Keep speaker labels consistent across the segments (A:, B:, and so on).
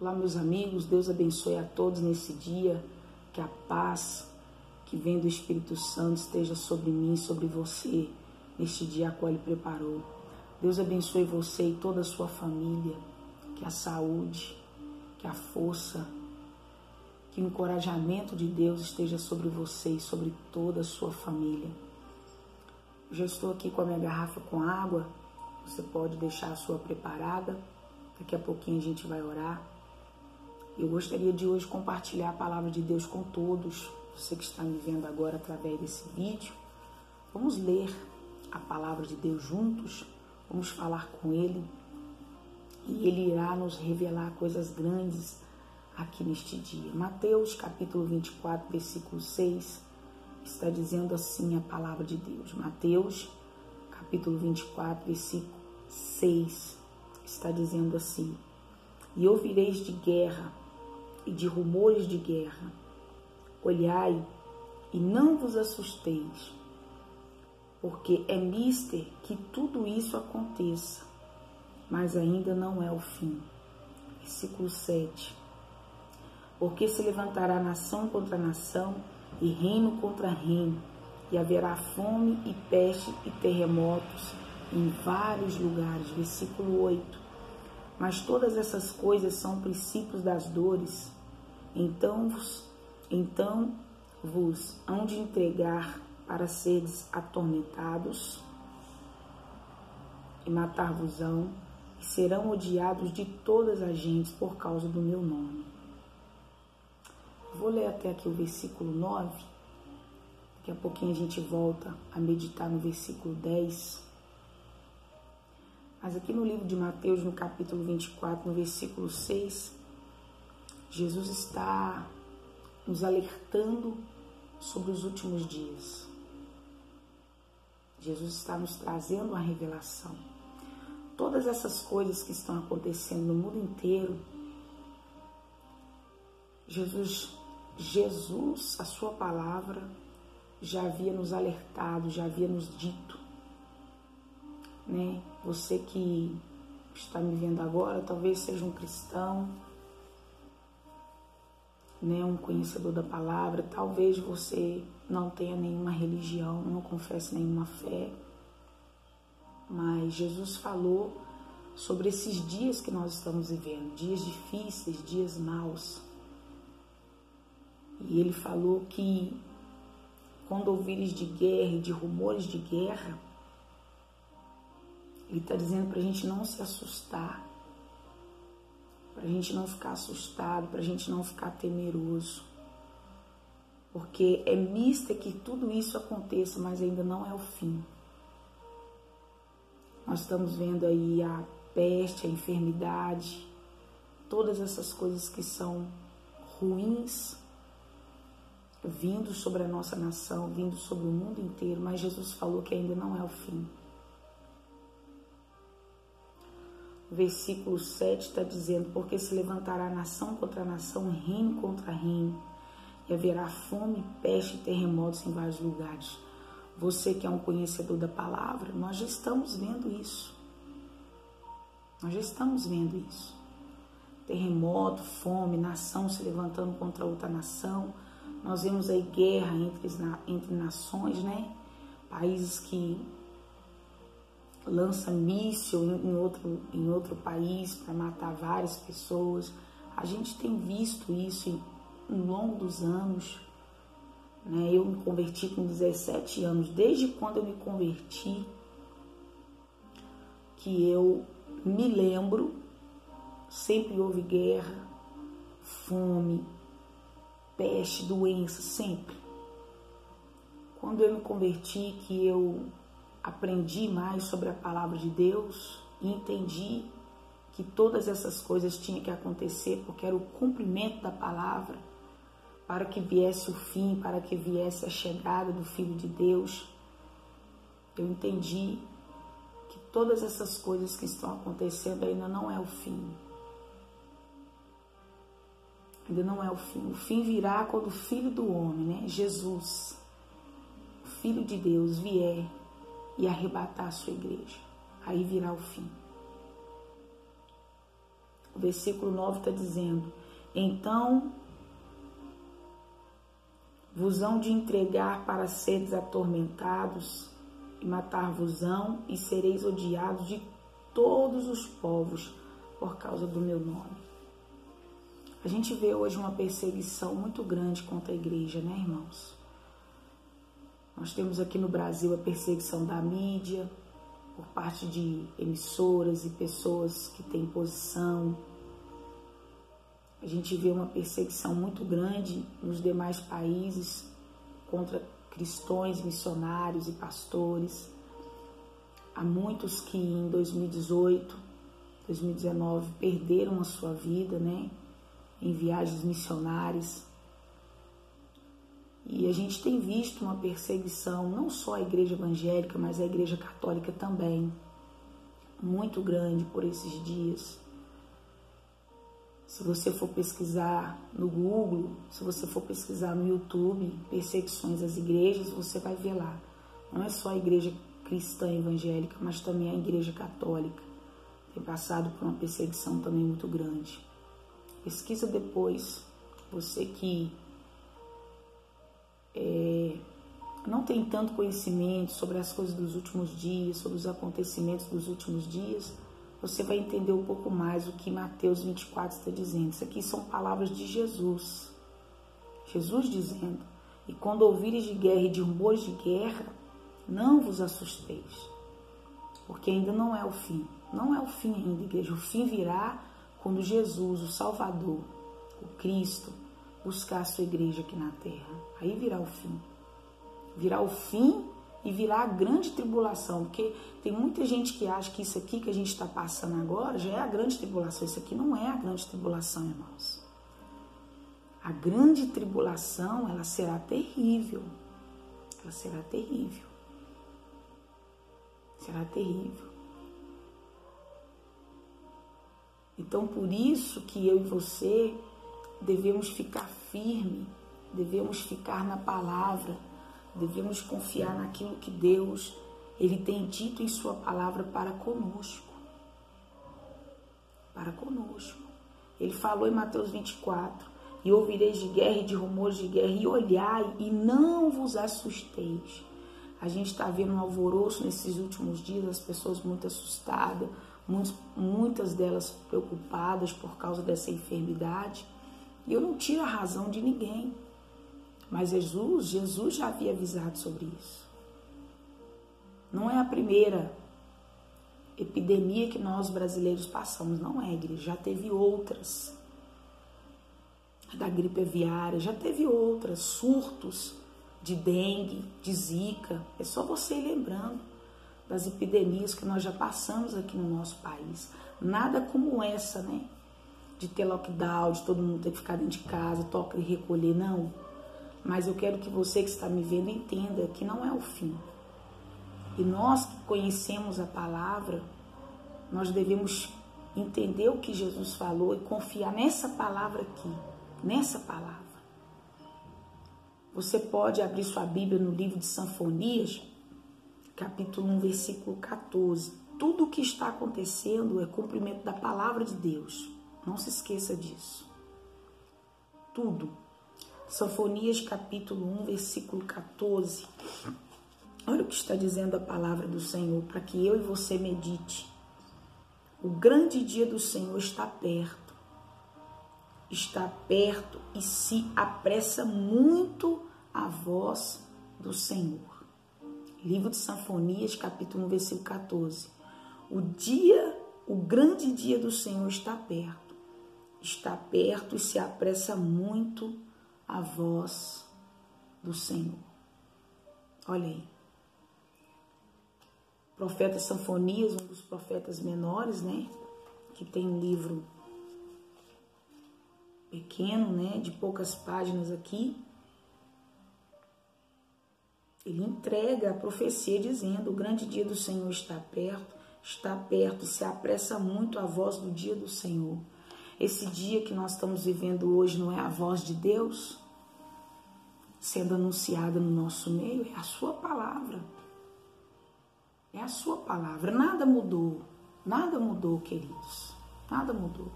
A: Olá, meus amigos, Deus abençoe a todos nesse dia, que a paz que vem do Espírito Santo esteja sobre mim, sobre você, neste dia a qual Ele preparou. Deus abençoe você e toda a sua família, que a saúde, que a força, que o encorajamento de Deus esteja sobre você e sobre toda a sua família. Eu já estou aqui com a minha garrafa com água, você pode deixar a sua preparada, daqui a pouquinho a gente vai orar. Eu gostaria de hoje compartilhar a palavra de Deus com todos, você que está me vendo agora através desse vídeo. Vamos ler a palavra de Deus juntos, vamos falar com Ele e Ele irá nos revelar coisas grandes aqui neste dia. Mateus capítulo 24, versículo 6, está dizendo assim a palavra de Deus. Mateus capítulo 24, versículo 6, está dizendo assim: e ouvireis de guerra e de rumores de guerra. Olhai e não vos assusteis, porque é mister que tudo isso aconteça, mas ainda não é o fim. Versículo 7. Porque se levantará nação contra nação e reino contra reino, e haverá fome e peste e terremotos em vários lugares. Versículo 8. Mas todas essas coisas são princípios das dores. Então vos hão de entregar para seres atormentados e matar-vos-ão, e serão odiados de todas as gentes por causa do meu nome. Vou ler até aqui o versículo 9. Daqui a pouquinho a gente volta a meditar no versículo 10. Mas aqui no livro de Mateus, no capítulo 24, no versículo 6, Jesus está nos alertando sobre os últimos dias. Jesus está nos trazendo uma revelação. Todas essas coisas que estão acontecendo no mundo inteiro, Jesus, a sua palavra, já havia nos alertado, já havia nos dito, né? Você que está me vendo agora, talvez seja um cristão, né, um conhecedor da palavra, talvez você não tenha nenhuma religião, não confesse nenhuma fé, mas Jesus falou sobre esses dias que nós estamos vivendo, dias difíceis, dias maus. E Ele falou que quando ouvires de guerra e de rumores de guerra, Ele está dizendo para a gente não se assustar, para a gente não ficar assustado, para a gente não ficar temeroso. Porque é mister que tudo isso aconteça, mas ainda não é o fim. Nós estamos vendo aí a peste, a enfermidade, todas essas coisas que são ruins, vindo sobre a nossa nação, vindo sobre o mundo inteiro, mas Jesus falou que ainda não é o fim. Versículo 7 está dizendo: porque se levantará nação contra nação, reino contra reino, e haverá fome, peste e terremotos em vários lugares. Você que é um conhecedor da palavra, nós já estamos vendo isso. Nós já estamos vendo isso. Terremoto, fome, nação se levantando contra outra nação. Nós vemos aí guerra entre nações, né? Países que lança míssil em outro país para matar várias pessoas. A gente tem visto isso ao longo dos anos, né? Eu me converti com 17 anos. Desde quando eu me converti, que eu me lembro, sempre houve guerra, fome, peste, doença, sempre. Quando eu me converti, que eu aprendi mais sobre a palavra de Deus e entendi que todas essas coisas tinham que acontecer porque era o cumprimento da palavra para que viesse o fim, para que viesse a chegada do Filho de Deus. Eu entendi que todas essas coisas que estão acontecendo ainda não é o fim. Ainda não é o fim. O fim virá quando o Filho do Homem, né, Jesus, o Filho de Deus, vier e arrebatar a sua igreja. Aí virá o fim. O versículo 9 está dizendo: então vos hão de entregar para seres atormentados e matar-vos-ão, e sereis odiados de todos os povos por causa do meu nome. A gente vê hoje uma perseguição muito grande contra a igreja, né, irmãos? Nós temos aqui no Brasil a perseguição da mídia, por parte de emissoras e pessoas que têm posição. A gente vê uma perseguição muito grande nos demais países contra cristãos, missionários e pastores. Há muitos que em 2018, 2019 perderam a sua vida, né, em viagens missionárias. E a gente tem visto uma perseguição, não só à igreja evangélica, mas à igreja católica também, muito grande por esses dias. Se você for pesquisar no Google, se você for pesquisar no YouTube, perseguições às igrejas, você vai ver lá. Não é só a igreja cristã evangélica, mas também a igreja católica. Tem passado por uma perseguição também muito grande. Pesquisa depois, você que não tem tanto conhecimento sobre as coisas dos últimos dias, sobre os acontecimentos dos últimos dias, você vai entender um pouco mais o que Mateus 24 está dizendo. Isso aqui são palavras de Jesus. Jesus dizendo: e quando ouvires de guerra e de rumores de guerra, não vos assusteis, porque ainda não é o fim. Não é o fim ainda, igreja. O fim virá quando Jesus, o Salvador, o Cristo, buscar a sua igreja aqui na terra. Aí virá o fim. Virá o fim e virá a grande tribulação, porque tem muita gente que acha que isso aqui que a gente está passando agora já é a grande tribulação. Isso aqui não é a grande tribulação, irmãos. A grande tribulação, ela será terrível. Ela será terrível. Será terrível. Então, por isso que eu e você devemos ficar firme, devemos ficar na palavra, devemos confiar naquilo que Deus, Ele tem dito em sua palavra para conosco. Para conosco. Ele falou em Mateus 24, e ouvireis de guerra e de rumores de guerra, e olhai e não vos assusteis. A gente está vendo um alvoroço nesses últimos dias, as pessoas muito assustadas, muitas delas preocupadas por causa dessa enfermidade. E eu não tiro a razão de ninguém. Mas Jesus já havia avisado sobre isso. Não é a primeira epidemia que nós brasileiros passamos, não é, igreja. Já teve outras. Da gripe aviária, já teve outras, surtos de dengue, de zika. É só você ir lembrando das epidemias que nós já passamos aqui no nosso país. Nada como essa, né? De ter lockdown, de todo mundo ter que ficar dentro de casa, toca e recolher, não. Mas eu quero que você que está me vendo entenda que não é o fim. E nós que conhecemos a palavra, nós devemos entender o que Jesus falou e confiar nessa palavra aqui, nessa palavra. Você pode abrir sua Bíblia no livro de Sinfonias, capítulo 1, versículo 14. Tudo o que está acontecendo é cumprimento da palavra de Deus. Não se esqueça disso. Tudo. Sinfonias, capítulo 1, versículo 14. Olha o que está dizendo a palavra do Senhor, para que eu e você medite. O grande dia do Senhor está perto. Está perto e se apressa muito a voz do Senhor. Livro de Sinfonias, capítulo 1, versículo 14. O grande dia do Senhor está perto. Está perto e se apressa muito a voz do Senhor. Olha aí. Profeta Sinfonias, um dos profetas menores, né? Que tem um livro pequeno, né? De poucas páginas aqui. Ele entrega a profecia dizendo: o grande dia do Senhor está perto e se apressa muito a voz do dia do Senhor. Esse dia que nós estamos vivendo hoje não é a voz de Deus sendo anunciada no nosso meio? É a sua palavra. É a sua palavra. Nada mudou, queridos. Nada mudou.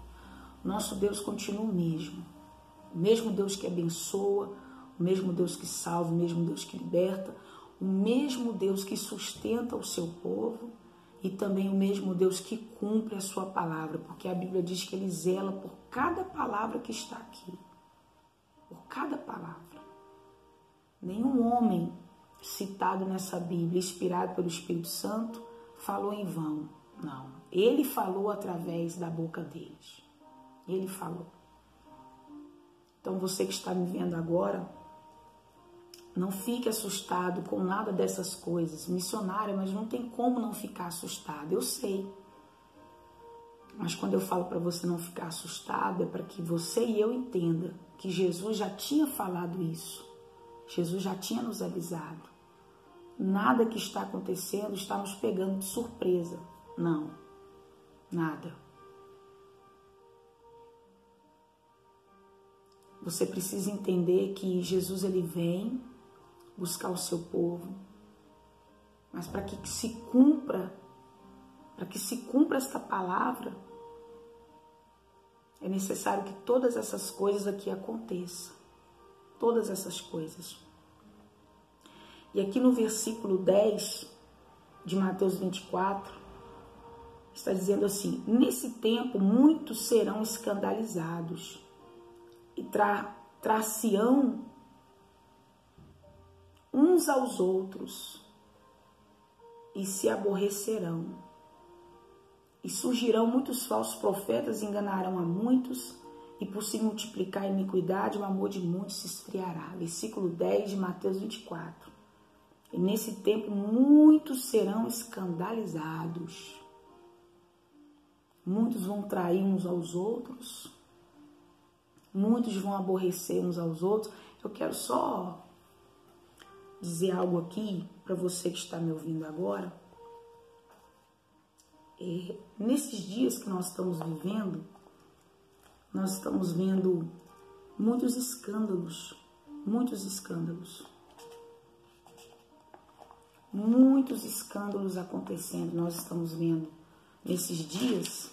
A: Nosso Deus continua o mesmo Deus que abençoa, o mesmo Deus que salva, o mesmo Deus que liberta, o mesmo Deus que sustenta o seu povo e também o mesmo Deus que cumpre a sua palavra, porque a Bíblia diz que ele zela por cada palavra que está aqui, por cada palavra. Nenhum homem citado nessa Bíblia, inspirado pelo Espírito Santo, falou em vão. Não, ele falou através da boca deles. Ele falou. Então você que está me vendo agora, não fique assustado com nada dessas coisas. Missionária, mas não tem como não ficar assustado. Eu sei. Mas quando eu falo para você não ficar assustado, é para que você e eu entenda que Jesus já tinha falado isso. Jesus já tinha nos avisado. Nada que está acontecendo está nos pegando de surpresa. Não. Nada. Você precisa entender que Jesus ele vem buscar o seu povo, mas para que se cumpra esta palavra, é necessário que todas essas coisas aqui aconteçam. Todas essas coisas. E aqui no versículo 10 de Mateus 24, está dizendo assim: nesse tempo muitos serão escandalizados e trair-se-ão uns aos outros e se aborrecerão. E surgirão muitos falsos profetas e enganarão a muitos, e por se multiplicar a iniquidade, o amor de muitos se esfriará. Versículo 10 de Mateus 24. E nesse tempo muitos serão escandalizados. Muitos vão trair uns aos outros. Muitos vão aborrecer uns aos outros. Eu quero só dizer algo aqui para você que está me ouvindo agora. Nesses dias que nós estamos vivendo, nós estamos vendo muitos escândalos. Muitos escândalos. Muitos escândalos acontecendo. Nós estamos vendo nesses dias.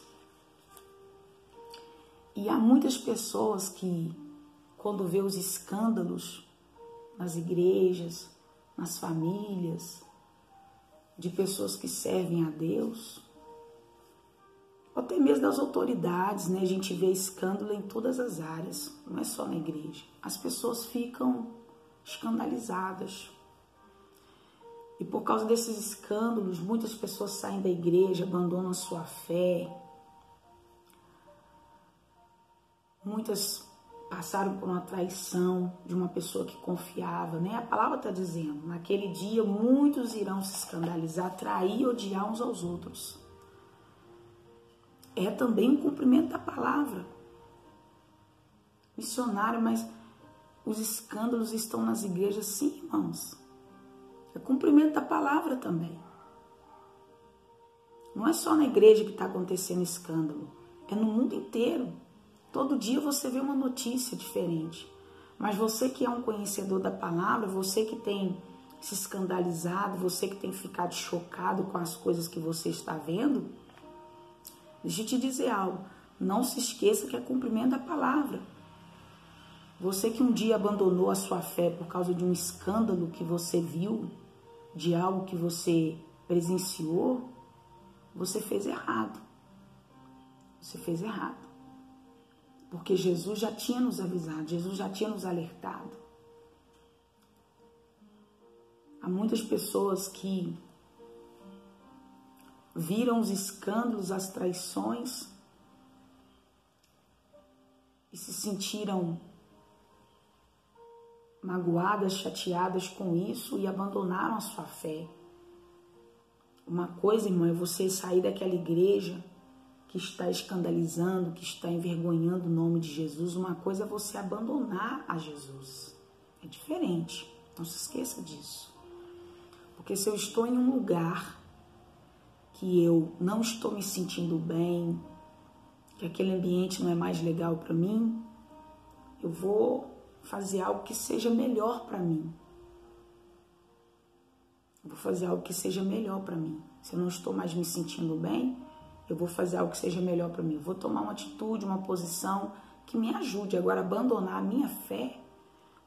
A: E há muitas pessoas que, quando vê os escândalos nas igrejas, nas famílias, de pessoas que servem a Deus, ou até mesmo das autoridades, né? A gente vê escândalo em todas as áreas, não é só na igreja. As pessoas ficam escandalizadas. E por causa desses escândalos, muitas pessoas saem da igreja, abandonam a sua fé. Muitas passaram por uma traição de uma pessoa que confiava, né? A palavra está dizendo, naquele dia muitos irão se escandalizar, trair e odiar uns aos outros. É também um cumprimento da palavra. Missionário, mas os escândalos estão nas igrejas, sim, irmãos. É cumprimento da palavra também. Não é só na igreja que está acontecendo escândalo, é no mundo inteiro. Todo dia você vê uma notícia diferente. Mas você que é um conhecedor da palavra, você que tem se escandalizado, você que tem ficado chocado com as coisas que você está vendo, deixa eu te dizer algo. Não se esqueça que é cumprimento da palavra. Você que um dia abandonou a sua fé por causa de um escândalo que você viu, de algo que você presenciou, você fez errado. Você fez errado. Porque Jesus já tinha nos avisado, Jesus já tinha nos alertado. Há muitas pessoas que viram os escândalos, as traições e se sentiram magoadas, chateadas com isso e abandonaram a sua fé. Uma coisa, irmão, é você sair daquela igreja que está escandalizando, que está envergonhando o nome de Jesus. Uma coisa é você abandonar a Jesus. É diferente. Não se esqueça disso. Porque se eu estou em um lugar que eu não estou me sentindo bem, que aquele ambiente não é mais legal para mim, eu vou fazer algo que seja melhor para mim. Eu vou fazer algo que seja melhor para mim. Se eu não estou mais me sentindo bem, eu vou fazer algo que seja melhor para mim. Eu vou tomar uma atitude, uma posição que me ajude. Agora, abandonar a minha fé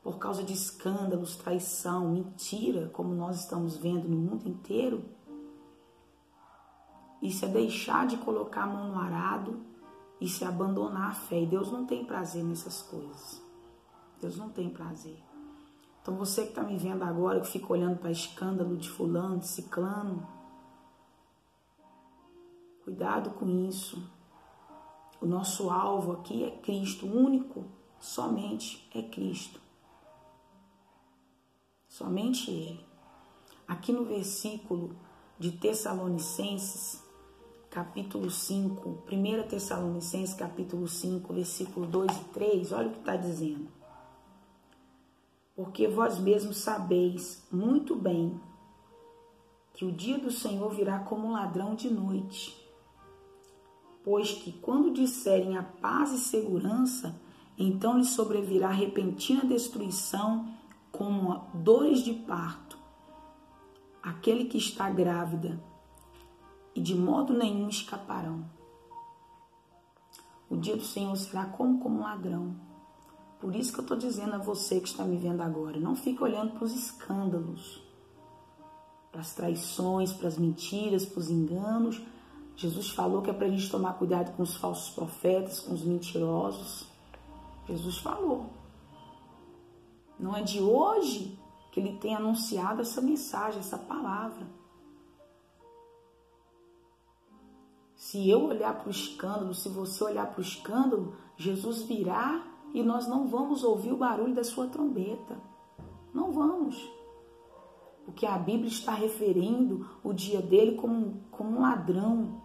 A: por causa de escândalos, traição, mentira, como nós estamos vendo no mundo inteiro, isso é deixar de colocar a mão no arado, isso é abandonar a fé. E Deus não tem prazer nessas coisas. Deus não tem prazer. Então você que está me vendo agora, que fica olhando para escândalo de fulano, de ciclano, cuidado com isso. O nosso alvo aqui é Cristo, único, somente é Cristo. Somente Ele. Aqui no versículo de Tessalonicenses, capítulo 5, 1 Tessalonicenses, capítulo 5, versículo 2 e 3, olha o que está dizendo. Porque vós mesmos sabeis muito bem que o dia do Senhor virá como um ladrão de noite. Pois que quando disserem a paz e segurança, então lhes sobrevirá repentina destruição como dores de parto. Aquele que está grávida e de modo nenhum escaparão. O dia do Senhor será como um ladrão. Por isso que eu estou dizendo a você que está me vendo agora, não fique olhando para os escândalos, para as traições, para as mentiras, para os enganos. Jesus falou que é para a gente tomar cuidado com os falsos profetas, com os mentirosos. Jesus falou. Não é de hoje que ele tem anunciado essa mensagem, essa palavra. Se eu olhar para o escândalo, se você olhar para o escândalo, Jesus virá e nós não vamos ouvir o barulho da sua trombeta. Não vamos. Porque a Bíblia está referindo o dia dele como um ladrão.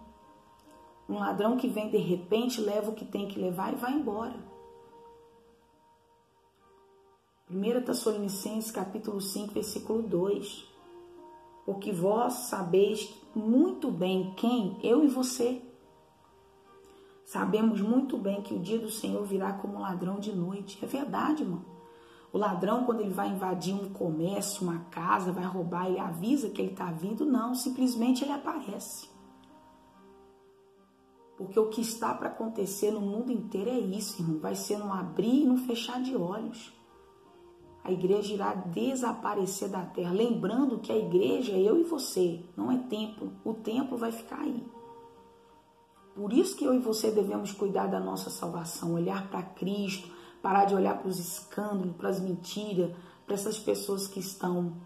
A: Um ladrão que vem de repente, leva o que tem que levar e vai embora. 1 Tessalonicenses, capítulo 5, versículo 2. Porque vós sabeis muito bem quem? Eu e você. Sabemos muito bem que o dia do Senhor virá como um ladrão de noite. É verdade, irmão. O ladrão, quando ele vai invadir um comércio, uma casa, vai roubar, ele avisa que ele está vindo? Não, simplesmente ele aparece. Porque o que está para acontecer no mundo inteiro é isso, irmão. Vai ser num abrir e num fechar de olhos. A igreja irá desaparecer da terra. Lembrando que a igreja é eu e você, não é templo. O templo vai ficar aí. Por isso que eu e você devemos cuidar da nossa salvação, olhar para Cristo, parar de olhar para os escândalos, para as mentiras, para essas pessoas que estão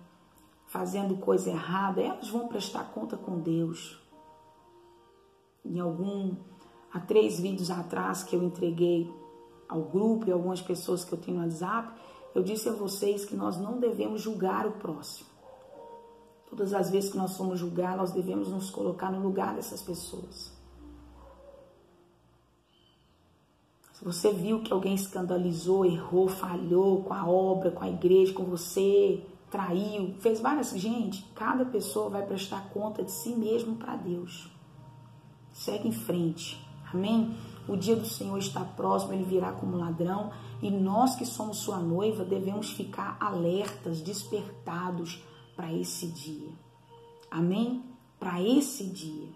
A: fazendo coisa errada. Elas vão prestar conta com Deus. Há 3 vídeos atrás que eu entreguei ao grupo e algumas pessoas que eu tenho no WhatsApp, eu disse a vocês que nós não devemos julgar o próximo. Todas as vezes que nós formos julgar, nós devemos nos colocar no lugar dessas pessoas. Se você viu que alguém escandalizou, errou, falhou com a obra, com a igreja, com você, traiu, fez várias... Gente, cada pessoa vai prestar conta de si mesmo para Deus. Segue em frente. Amém? O dia do Senhor está próximo, ele virá como ladrão. E nós que somos sua noiva devemos ficar alertas, despertados para esse dia. Amém? Para esse dia.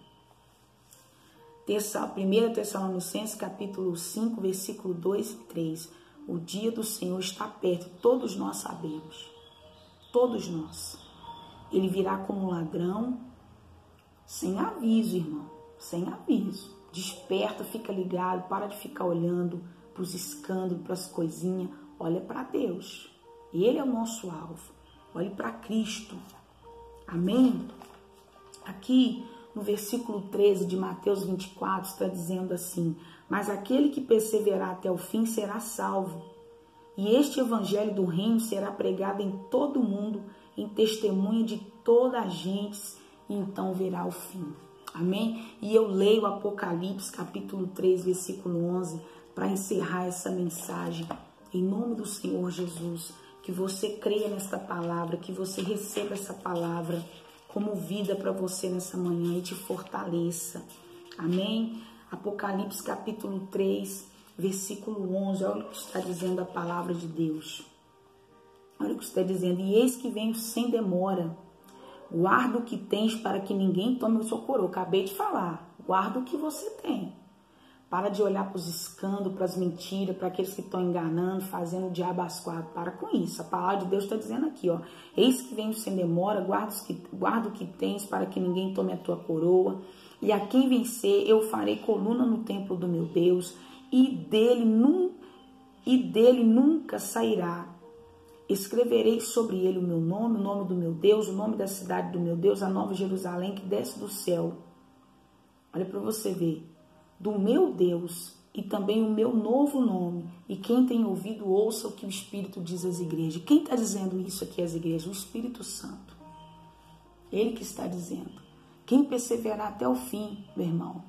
A: 1 Tessalonicenses, capítulo 5, versículo 2 e 3. O dia do Senhor está perto, todos nós sabemos. Todos nós. Ele virá como um ladrão, sem aviso, irmão. Sem aviso. Desperta, fica ligado, para de ficar olhando para os escândalos, para as coisinhas. Olha para Deus. Ele é o nosso alvo. Olhe para Cristo. Amém? Aqui no versículo 13 de Mateus 24 está dizendo assim: mas aquele que perseverar até o fim será salvo. E este evangelho do reino será pregado em todo o mundo, em testemunho de toda a gente, e então verá o fim. Amém? E eu leio Apocalipse capítulo 3, versículo 11, para encerrar essa mensagem. Em nome do Senhor Jesus, que você creia nesta palavra, que você receba essa palavra como vida para você nessa manhã e te fortaleça. Amém? Apocalipse capítulo 3, versículo 11, olha o que está dizendo a palavra de Deus. Olha o que está dizendo: e eis que venho sem demora. Guarda o que tens para que ninguém tome o seu coroa. Acabei de falar. Guarda o que você tem. Para de olhar para os escândalos, para as mentiras, para aqueles que estão enganando, fazendo o diabo às quatro. Para com isso. A palavra de Deus está dizendo aqui, ó. Eis que venho sem demora, guarda o que tens, para que ninguém tome a tua coroa. E a quem vencer, eu farei coluna no templo do meu Deus, e dele nunca sairá. Escreverei sobre ele o meu nome, o nome do meu Deus, o nome da cidade do meu Deus, a nova Jerusalém que desce do céu. Olha para você ver. Do meu Deus e também o meu novo nome. E quem tem ouvido, ouça o que o Espírito diz às igrejas. Quem está dizendo isso aqui às igrejas? O Espírito Santo. Ele que está dizendo. Quem perseverar até o fim, meu irmão.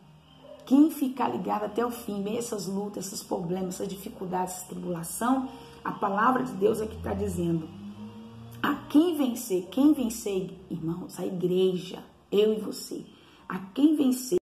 A: Quem ficar ligado até o fim, meio essas lutas, esses problemas, essas dificuldades, essa tribulação, a palavra de Deus é que está dizendo. A quem vencer, irmãos, a igreja, eu e você. A quem vencer.